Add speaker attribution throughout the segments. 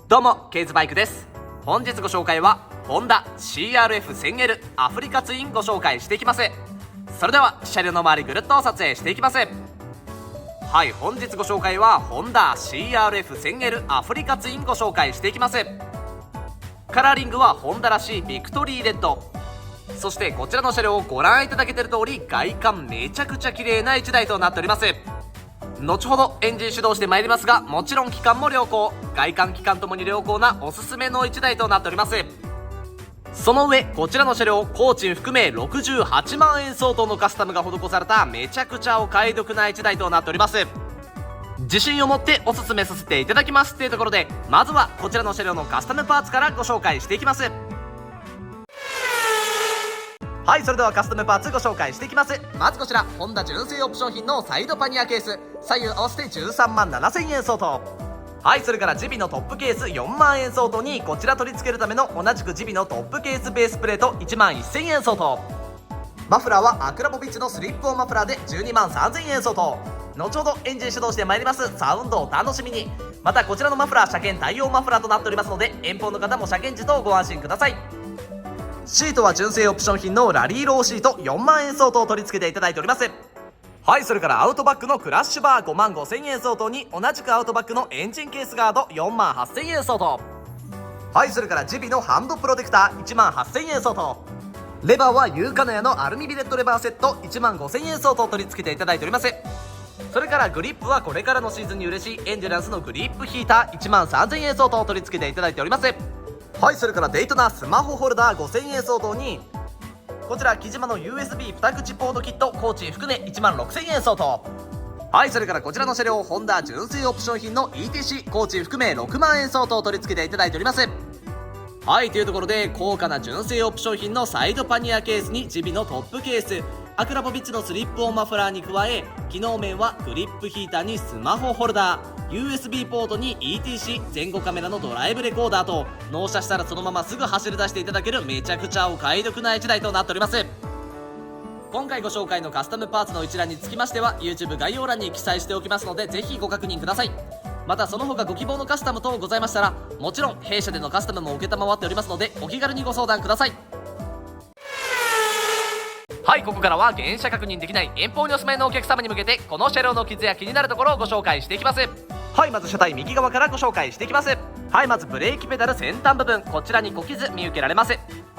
Speaker 1: どうも、ケイズバイクです。本日ご紹介はホンダ CRF1000L アフリカツインご紹介していきます。それでは車両の周りぐるっと撮影していきます。はい、本日ご紹介はホンダ CRF1000L アフリカツインご紹介していきます。カラーリングはホンダらしいビクトリーレッド、そしてこちらの車両をご覧いただけている通り外観めちゃくちゃ綺麗な1台となっております。後ほどエンジン始動してまいりますが、もちろん機関も良好、外観機関ともに良好なおすすめの1台となっております。その上、こちらの車両工賃含め68万円相当のカスタムが施されためちゃくちゃお買い得な1台となっております。自信を持っておすすめさせていただきますというところで、まずはこちらの車両のカスタムパーツからご紹介していきます。はい、それではカスタムパーツご紹介していきます。まずこちらホンダ純正オプション品のサイドパニアケース、左右合わせて13万7000円相当。はい、それからGIVIのトップケース4万円相当に、こちら取り付けるための同じくGIVIのトップケースベースプレート1万1000円相当。マフラーはアクラポビッチのスリップオンマフラーで12万3000円相当。後ほどエンジン始動してまいります。サウンドを楽しみに。またこちらのマフラー車検対応マフラーとなっておりますので、遠方の方も車検時とご安心ください。シートは純正オプション品のラリーローシート4万円相当を取り付けていただいております。はい、それからアウトバックのクラッシュバー5万5000円相当に、同じくアウトバックのエンジンケースガード4万8000円相当。はい、それからGIVIのハンドプロテクター1万8000円相当。レバーはU-kanayaのアルミビレットレバーセット1万5000円相当を取り付けていただいております。それからグリップはこれからのシーズンに嬉しいエンデュランスのグリップヒーター1万3000円相当を取り付けていただいております。はい、それからデイトナスマホホルダー5000円相当に、こちらKIJIMAの USB2 口ポートキット工賃含め1万6000円相当。はい、それからこちらの車両ホンダ純正オプション品の ETC 工賃含め6万円相当を取り付けていただいております。はい、というところで高価な純正オプション品のサイドパニアケースにGIVIのトップケース、アクラポビッチのスリップオンマフラーに加え、機能面はグリップヒーターにスマホホルダー、USB ポートに ETC 前後カメラのドライブレコーダーと、納車したらそのまますぐ走り出していただけるめちゃくちゃお買い得な1台となっております。今回ご紹介のカスタムパーツの一覧につきましては YouTube 概要欄に記載しておきますので、ぜひご確認ください。またその他ご希望のカスタム等ございましたら、もちろん弊社でのカスタムも承っておりますので、お気軽にご相談ください。はい、ここからは原車確認できない遠方にお住まいのお客様に向けて、この車両の傷や気になるところをご紹介していきます。はい、まず車体右側からご紹介していきます。はい、まずブレーキペダル先端部分、こちらに小傷見受けられます。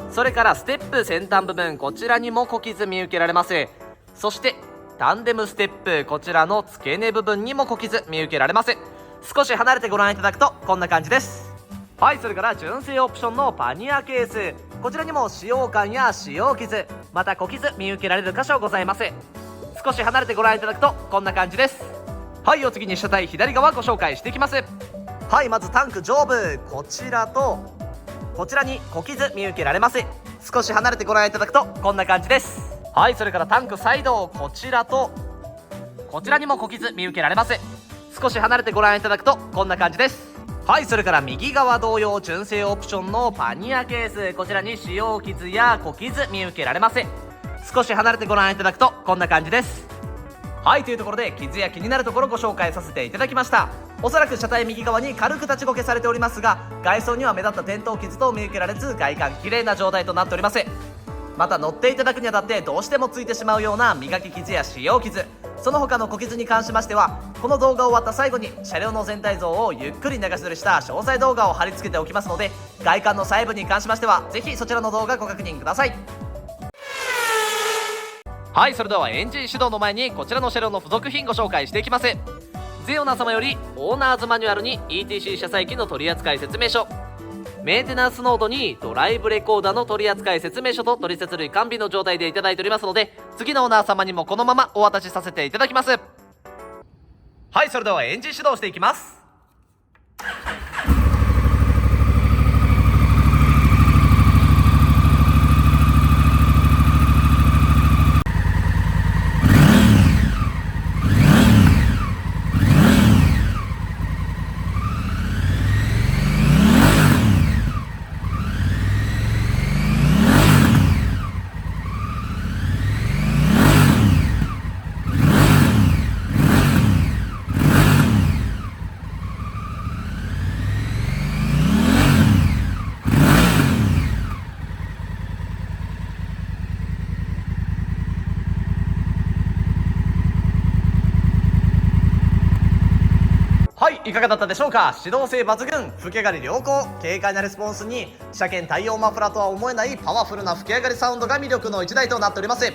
Speaker 1: それからステップ先端部分、こちらにも小傷見受けられます。そしてタンデムステップ、こちらの付け根部分にも小傷見受けられます。少し離れてご覧いただくとこんな感じです。はい、それから純正オプションのパニアケース、こちらにも使用感や使用傷、また小傷見受けられる箇所ございます。少し離れてご覧いただくとこんな感じです。はい、お次に車体左側ご紹介していきます。はい、まずタンク上部、こちらとこちらに小傷見受けられます。少し離れてご覧いただくとこんな感じです。はい、それからタンクサイド、こちらとこちらにも小傷見受けられます。少し離れてご覧いただくとこんな感じです。はい、それから右側同様純正オプションのパニアケース、こちらに使用傷や小傷見受けられます。少し離れてご覧いただくとこんな感じです。はい、というところで傷や気になるところをご紹介させていただきました。おそらく車体右側に軽く立ちこけされておりますが、外装には目立った転倒傷等見受けられず、外観綺麗な状態となっております。また乗っていただくにあたってどうしてもついてしまうような磨き傷や使用傷、その他の小傷に関しましてはこの動画終わった最後に車両の全体像をゆっくり流し撮りした詳細動画を貼り付けておきますので、外観の細部に関しましてはぜひそちらの動画ご確認ください。はい、それではエンジン始動の前にこちらの車両の付属品ご紹介していきます。前オーナー様よりオーナーズマニュアルに ETC 車載機の取扱説明書、メンテナンスノートにドライブレコーダーの取扱説明書と取説類完備の状態でいただいておりますので、次のオーナー様にもこのままお渡しさせていただきます。はい、それではエンジン始動していきます。はい、いかがだったでしょうか。指導性抜群、吹き上がり良好、軽快なレスポンスに車検対応マフラーとは思えないパワフルな吹き上がりサウンドが魅力の1台となっております。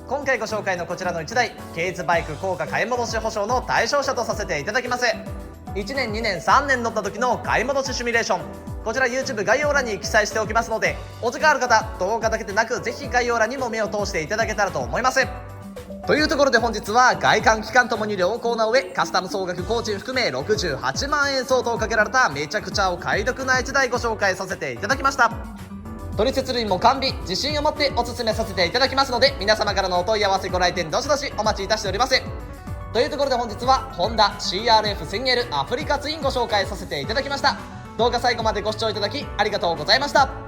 Speaker 1: 今回ご紹介のこちらの1台、ケイズバイク高価買い戻し保証の対象車とさせていただきます。1年2年3年乗った時の買い戻しシミュレーション、こちら YouTube 概要欄に記載しておきますので、お時間ある方動画だけでなくぜひ概要欄にも目を通していただけたらと思います。というところで本日は外観機関ともに良好な上、カスタム総額工賃含め68万円相当かけられためちゃくちゃお買い得な1台ご紹介させていただきました。取説類も完備、自信を持ってお勧めさせていただきますので、皆様からのお問い合わせご来店どしどしお待ちいたしております。というところで本日はホンダ CRF1000L アフリカツインご紹介させていただきました。動画最後までご視聴いただきありがとうございました。